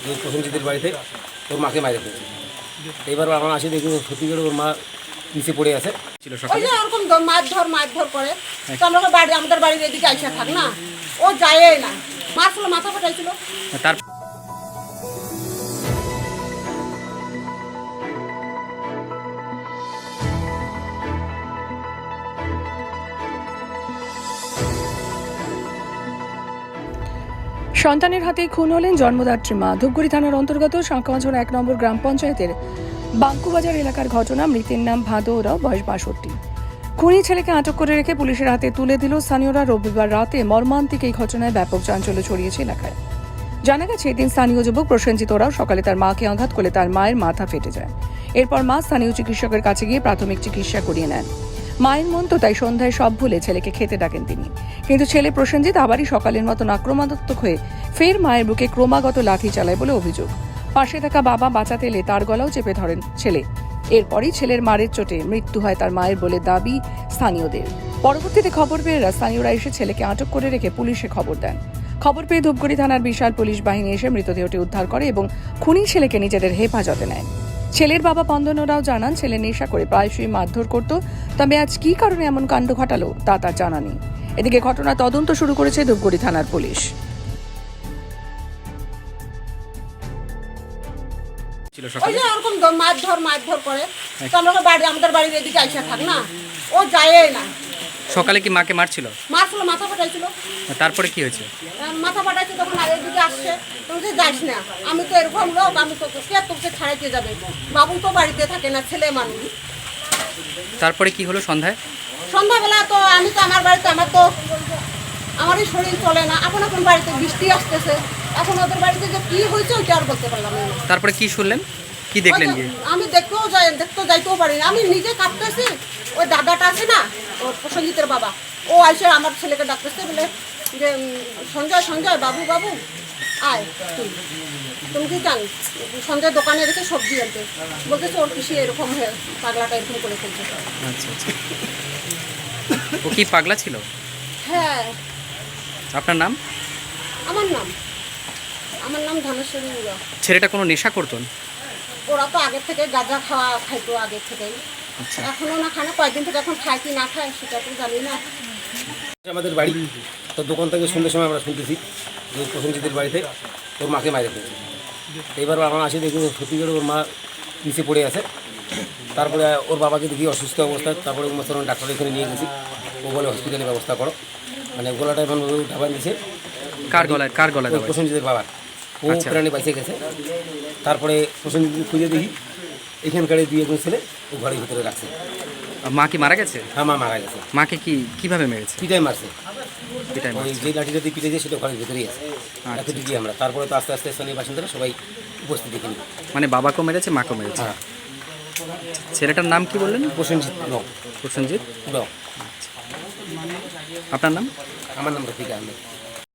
যে প্রসেনজিতের বাড়িতে ওর মাকে মারে ফেলছে। এবার আমরা আসি দেখি সত্যি করে ওর মা নিচে পড়ে আছে ছিল ওই সকালে। যে এরকম মারধর করে তো আমরা বাড়ি আমাদের বাড়ির এদিকে আইসা থাক না, ও যায় না, মারছিল, মাথা ফাটাইছিল। তার সন্তানের হাতেই খুন হলেন জন্মদাত্রী মা। ধূপগুড়ি থানার অন্তর্গত শাঁখামাঝোর 1 নম্বর গ্রাম পঞ্চায়েতের বাঙ্কুবাজার এলাকার ঘটনা। মৃতের নাম ভাদু ওরাও, বয়স 62। খুনি ছেলেকে আটক করে রেখে পুলিশের হাতে তুলে দিল স্থানীয়রা। রবিবার রাতে মর্মান্তিক এই ঘটনায় ব্যাপক চাঞ্চল্য ছড়িয়েছে এলাকায়। জানা গেছে, এদিন স্থানীয় যুবক প্রসেনজিৎ ওরাও সকালে তার মাকে আঘাত করলে তার মায়ের মাথা ফেটে যায়। এরপর মা স্থানীয় চিকিৎসকের কাছে গিয়ে প্রাথমিক চিকিৎসা করিয়ে নেন। মায়ের মন তো তাই সন্ধ্যায় সব ভুলে ছেলেকে খেতে ডাকেন তিনি। কিন্তু ছেলে প্রসেনজিৎ আবারই সকালের মতন আক্রমণাত্মক হয়ে ফের মায়ের বুকে ক্রমাগত লাথি চালায় বলে অভিযোগ। পাশে থাকা বাবা বাঁচাতে এলে তার গলাও চেপে ধরেন ছেলে। এরপরই ছেলের মারের চোটে মৃত্যু হয় তার মায়ের বলে দাবি স্থানীয়দের। পরবর্তীতে খবর পেয়ে স্থানীয়রা এসে ছেলেকে আটক করে রেখে পুলিশে খবর দেন। খবর পেয়ে ধূপগুড়ি থানার বিশাল পুলিশ বাহিনী এসে মৃতদেহটি উদ্ধার করে এবং খুনি ছেলেকে নিজেদের হেফাজতে নেয়। ছেলের বাবা পন্দন ওরাও জানান, ছেলে নেশা করে প্রায়শই মারধর করত, তবে আজ কী কারণে এমন কাণ্ড ঘটালো তা তার জানা নেই। এদিকে ঘটনা তদন্ত শুরু করেছে ধূপগুড়ি থানার পুলিশ। ছিল ওই সকালে যে এরকম মারধর করে তো আমরা বাড়ি আমাদের বাড়ির এদিকে আইসা থাক না, ও যায় না, সকালে কি মাকে মারছিল? মারছিল, মাথা ফাটাইছিল। তারপরে কি হয়েছে? মাথা ফাটাইছে তখন এদিকে আসছে, তুমি যে যাস না, আমি তো এরকম লোক, আমি তো কে তোকে ছাড়াইতে যাবে, বাবু তো বাড়িতে থাকে না, ছেলে মানুষ। তারপরে কি হলো সন্ধ্যায়? সন্ধ্যাবেলা তো আমি তো আমার বাড়িতে, আমারই শরীর চলে না, এখন বাড়িতে বৃষ্টি আসতেছে, এখন ওদের বাড়িতে যে কি হয়েছে ওইটা আর বলতে পারলাম না। তারপরে কি শুনলেন, কি দেখলেন গিয়ে? আমি দেখতে যাইতেও পারি না, আমি নিজে কাঁপতেছি। ওই দাদাটা আছে না, ওর প্রসেনজিতের বাবা, ও আইসে আমার ছেলেকে ডাকতেছে বলে যে সঞ্জয় বাবু আয়, তুমি কি জান সঞ্জয় দোকানে রেখে সবজি আনতে বলতেছে, ওর পিসি এরকম হয়ে পাগলাটা এরকম করে ফেলছে। আচ্ছা আচ্ছা, ও কি পাগলা ছিল? হ্যাঁ। আপনার নাম? আমার নাম ধনেশ্বরী উরা। ছেলেটা কোনো নেশা করতো? ওরা তো আগের থেকে গাঁজা খাইতো আগের থেকেই, এখনো না খায় না, কয়েকদিন থেকে এখন খায় কি না খায় সেটা তো জানি না। আমাদের বাড়ি তো দোকান থেকে সন্ধ্যের সময় আমরা শুনতেছি যে প্রসেনজিতের বাড়িতে ওর মাকে মারে ফেলছে। এবার আমরা আসি দেখি সত্যি করে ওর মা নিচে পড়ে আছে। তারপরে ওর বাবাকে দেখি অসুস্থ অবস্থায়, তারপরে ডাক্তার এখানে নিয়ে গেছি। ও বলে হসপিটালে ব্যবস্থা করো, মানে গলাটা এখন ঢাবা দিয়েছে। কার গলায়? প্রসেনজিতের বাবার, ও প্রাণে বাইসে গেছে। তারপরে প্রসেনজিৎ খুঁজে দেখি এখানকার 2-1 ছেলে ও ঘরের ভিতরে রাখছে। মা কি মারা গেছে? হ্যাঁ, মা মারা গেছে। মাকে কিভাবে মেরেছে? পিটাই মারছে, পিটাই ওই মারছে। যে লাঠিটা দিয়ে পিটেছে সেটা ঘরের ভিতরেই আছে। এত দিদি আমরা তারপরে তো আস্তে আস্তে স্থানীয় বাসিন্দারা সবাই উপস্থিত দেখিনি। মানে বাবাকেও মেরেছে, মাকেও মেরেছে। হ্যাঁ। ছেলেটার নাম কি বললেন? প্রসেনজিৎ প্রসেনজিৎ। র। আপনার নাম? আমার নাম রফিক আহমেদ।